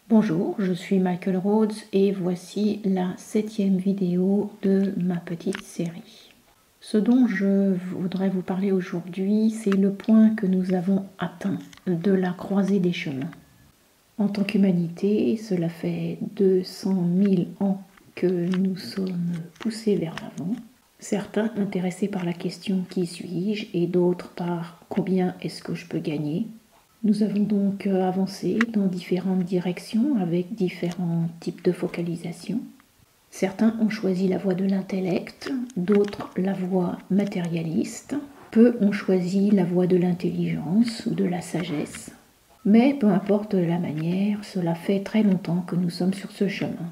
Bonjour, je suis Michael Rhodes et voici la 7e vidéo de ma petite série. Ce dont je voudrais vous parler aujourd'hui, c'est le point que nous avons atteint de la croisée des chemins. En tant qu'humanité, cela fait 200 000 ans que nous sommes poussés vers l'avant. Certains intéressés par la question « Qui suis-je » et d'autres par « Combien est-ce que je peux gagner ?» Nous avons donc avancé dans différentes directions avec différents types de focalisation. Certains ont choisi la voie de l'intellect, d'autres la voie matérialiste. Peu ont choisi la voie de l'intelligence ou de la sagesse. Mais peu importe la manière, cela fait très longtemps que nous sommes sur ce chemin.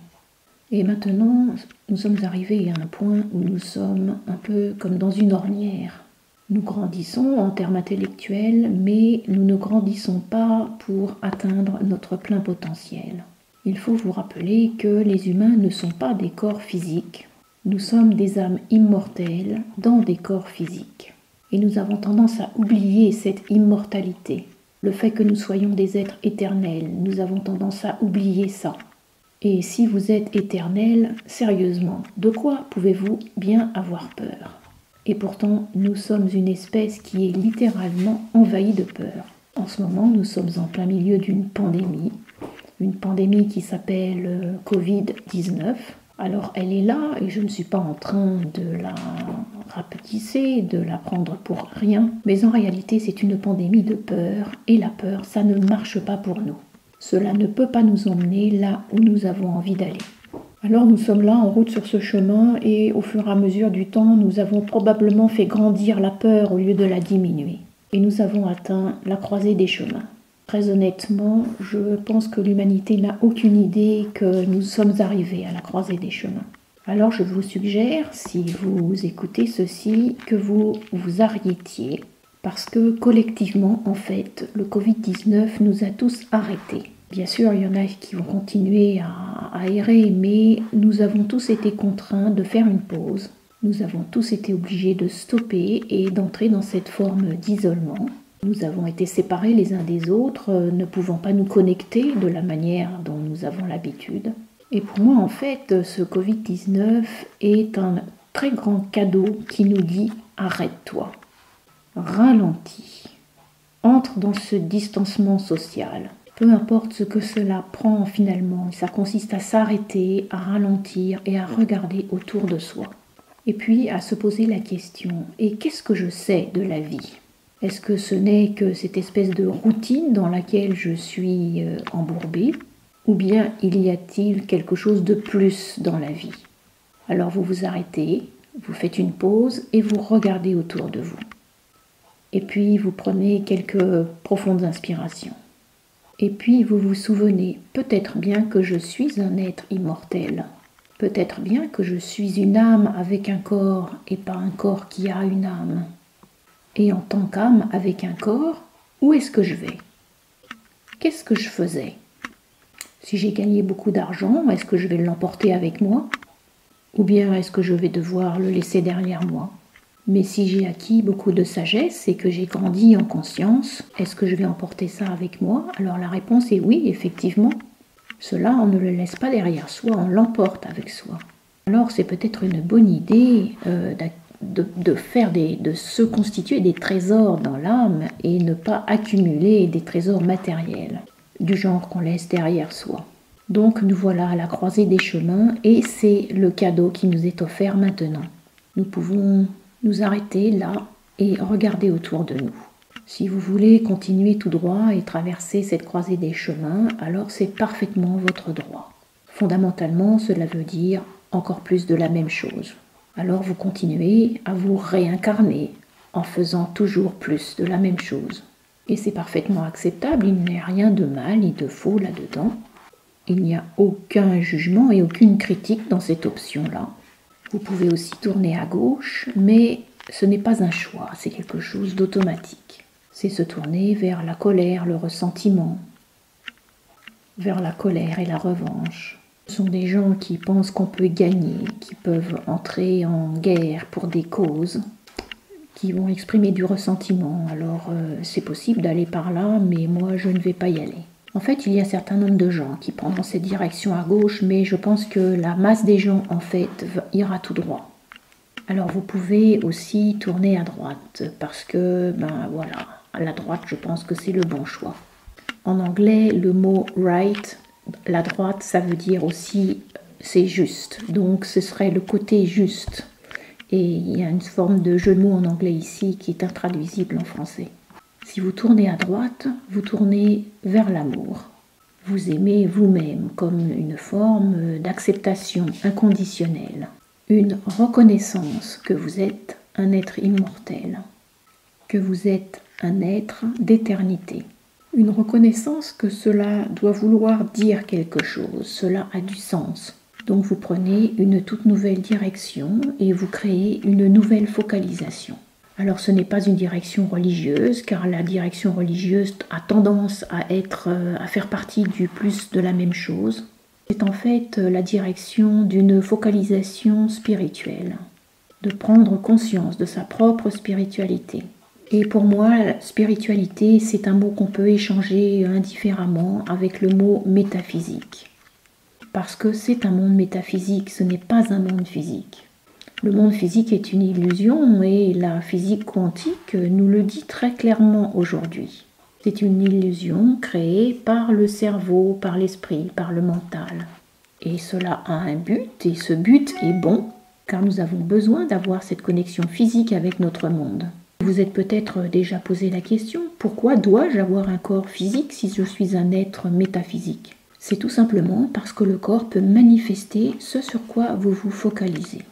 Et maintenant, nous sommes arrivés à un point où nous sommes un peu comme dans une ornière. Nous grandissons en termes intellectuels, mais nous ne grandissons pas pour atteindre notre plein potentiel. Il faut vous rappeler que les humains ne sont pas des corps physiques. Nous sommes des âmes immortelles dans des corps physiques. Et nous avons tendance à oublier cette immortalité. Le fait que nous soyons des êtres éternels, nous avons tendance à oublier ça. Et si vous êtes éternel, sérieusement, de quoi pouvez-vous bien avoir peur ? Et pourtant, nous sommes une espèce qui est littéralement envahie de peur. En ce moment, nous sommes en plein milieu d'une pandémie qui s'appelle Covid-19. Alors, elle est là et je ne suis pas en train de la rapetisser, de la prendre pour rien. Mais en réalité, c'est une pandémie de peur et la peur, ça ne marche pas pour nous. Cela ne peut pas nous emmener là où nous avons envie d'aller. Alors nous sommes là en route sur ce chemin et au fur et à mesure du temps, nous avons probablement fait grandir la peur au lieu de la diminuer. Et nous avons atteint la croisée des chemins. Très honnêtement, je pense que l'humanité n'a aucune idée que nous sommes arrivés à la croisée des chemins. Alors je vous suggère, si vous écoutez ceci, que vous vous arrêtiez. Parce que collectivement, en fait, le Covid-19 nous a tous arrêtés. Bien sûr, il y en a qui vont continuer à errer, mais nous avons tous été contraints de faire une pause. Nous avons tous été obligés de stopper et d'entrer dans cette forme d'isolement. Nous avons été séparés les uns des autres, ne pouvant pas nous connecter de la manière dont nous avons l'habitude. Et pour moi, en fait, ce Covid-19 est un très grand cadeau qui nous dit « arrête-toi ». Ralentis, entre dans ce distancement social. Peu importe ce que cela prend finalement, ça consiste à s'arrêter, à ralentir et à regarder autour de soi. Et puis à se poser la question, et qu'est-ce que je sais de la vie ? Est-ce que ce n'est que cette espèce de routine dans laquelle je suis embourbée ? Ou bien y a-t-il quelque chose de plus dans la vie ? Alors vous vous arrêtez, vous faites une pause et vous regardez autour de vous. Et puis vous prenez quelques profondes inspirations. Et puis vous vous souvenez, peut-être bien que je suis un être immortel. Peut-être bien que je suis une âme avec un corps et pas un corps qui a une âme. Et en tant qu'âme avec un corps, où est-ce que je vais ? Qu'est-ce que je faisais ? Si j'ai gagné beaucoup d'argent, est-ce que je vais l'emporter avec moi ? Ou bien est-ce que je vais devoir le laisser derrière moi ? Mais si j'ai acquis beaucoup de sagesse et que j'ai grandi en conscience, est-ce que je vais emporter ça avec moi ? Alors la réponse est oui, effectivement. Cela, on ne le laisse pas derrière soi, on l'emporte avec soi. Alors c'est peut-être une bonne idée de se constituer des trésors dans l'âme et ne pas accumuler des trésors matériels, du genre qu'on laisse derrière soi. Donc nous voilà à la croisée des chemins et c'est le cadeau qui nous est offert maintenant. Nous pouvons nous arrêter là et regarder autour de nous. Si vous voulez continuer tout droit et traverser cette croisée des chemins, alors c'est parfaitement votre droit. Fondamentalement, cela veut dire encore plus de la même chose. Alors vous continuez à vous réincarner en faisant toujours plus de la même chose. Et c'est parfaitement acceptable, il n'y a rien de mal ni de faux là-dedans. Il n'y a aucun jugement et aucune critique dans cette option-là. Vous pouvez aussi tourner à gauche, mais ce n'est pas un choix, c'est quelque chose d'automatique. C'est se tourner vers la colère, le ressentiment, vers la colère et la revanche. Ce sont des gens qui pensent qu'on peut gagner, qui peuvent entrer en guerre pour des causes, qui vont exprimer du ressentiment. Alors c'est possible d'aller par là, mais moi je ne vais pas y aller. En fait, il y a un certain nombre de gens qui prendront cette direction à gauche, mais je pense que la masse des gens, en fait, ira tout droit. Alors, vous pouvez aussi tourner à droite, parce que, ben voilà, à la droite, je pense que c'est le bon choix. En anglais, le mot right, la droite, ça veut dire aussi c'est juste. Donc, ce serait le côté juste. Et il y a une forme de jeu de mots en anglais ici qui est intraduisible en français. Si vous tournez à droite, vous tournez vers l'amour. Vous aimez vous-même comme une forme d'acceptation inconditionnelle. Une reconnaissance que vous êtes un être immortel. Que vous êtes un être d'éternité. Une reconnaissance que cela doit vouloir dire quelque chose, cela a du sens. Donc vous prenez une toute nouvelle direction et vous créez une nouvelle focalisation. Alors ce n'est pas une direction religieuse, car la direction religieuse a tendance à faire partie du plus de la même chose. C'est en fait la direction d'une focalisation spirituelle, de prendre conscience de sa propre spiritualité. Et pour moi, spiritualité, c'est un mot qu'on peut échanger indifféremment avec le mot métaphysique. Parce que c'est un monde métaphysique, ce n'est pas un monde physique. Le monde physique est une illusion et la physique quantique nous le dit très clairement aujourd'hui. C'est une illusion créée par le cerveau, par l'esprit, par le mental. Et cela a un but, et ce but est bon, car nous avons besoin d'avoir cette connexion physique avec notre monde. Vous êtes peut-être déjà posé la question, pourquoi dois-je avoir un corps physique si je suis un être métaphysique ? C'est tout simplement parce que le corps peut manifester ce sur quoi vous vous focalisez.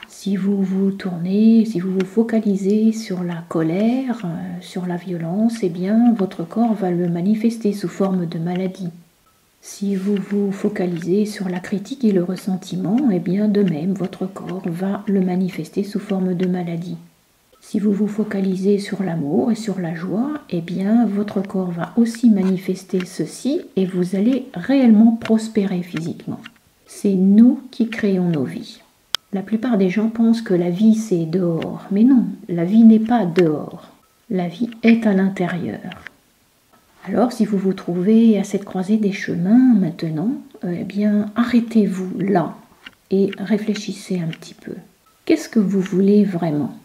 Si vous vous tournez, si vous vous focalisez sur la colère, sur la violence, eh bien votre corps va le manifester sous forme de maladie. Si vous vous focalisez sur la critique et le ressentiment, eh bien de même votre corps va le manifester sous forme de maladie. Si vous vous focalisez sur l'amour et sur la joie, eh bien votre corps va aussi manifester ceci et vous allez réellement prospérer physiquement. C'est nous qui créons nos vies. La plupart des gens pensent que la vie c'est dehors, mais non, la vie n'est pas dehors. La vie est à l'intérieur. Alors si vous vous trouvez à cette croisée des chemins maintenant, eh bien arrêtez-vous là et réfléchissez un petit peu. Qu'est-ce que vous voulez vraiment ?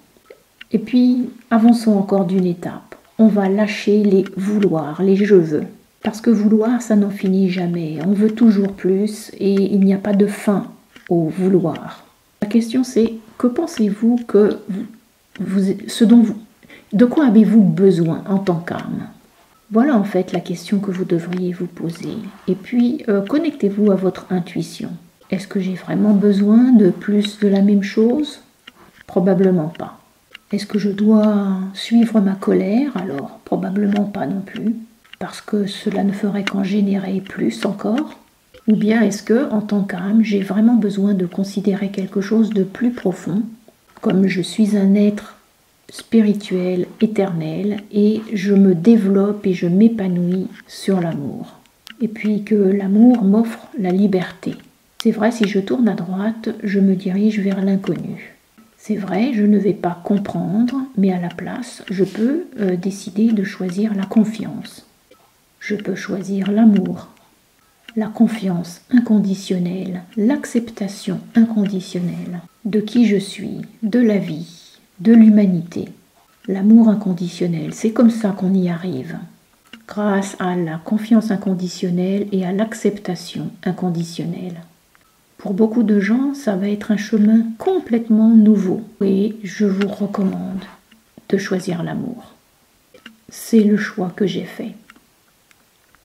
Et puis, avançons encore d'une étape. On va lâcher les vouloirs, les je veux. Parce que vouloir, ça n'en finit jamais. On veut toujours plus et il n'y a pas de fin au vouloir. La question c'est, que pensez-vous que de quoi avez-vous besoin en tant qu'âme ? Voilà en fait la question que vous devriez vous poser. Et puis, connectez-vous à votre intuition. Est-ce que j'ai vraiment besoin de plus de la même chose ? Probablement pas. Est-ce que je dois suivre ma colère ? Alors, probablement pas non plus, parce que cela ne ferait qu'en générer plus encore. Ou bien est-ce que, en tant qu'âme, j'ai vraiment besoin de considérer quelque chose de plus profond, comme je suis un être spirituel, éternel, et je me développe et je m'épanouis sur l'amour. Et puis que l'amour m'offre la liberté. C'est vrai, si je tourne à droite, je me dirige vers l'inconnu. C'est vrai, je ne vais pas comprendre, mais à la place, je peux décider de choisir la confiance. Je peux choisir l'amour, la confiance inconditionnelle, l'acceptation inconditionnelle de qui je suis, de la vie, de l'humanité. L'amour inconditionnel, c'est comme ça qu'on y arrive, grâce à la confiance inconditionnelle et à l'acceptation inconditionnelle. Pour beaucoup de gens, ça va être un chemin complètement nouveau et je vous recommande de choisir l'amour. C'est le choix que j'ai fait.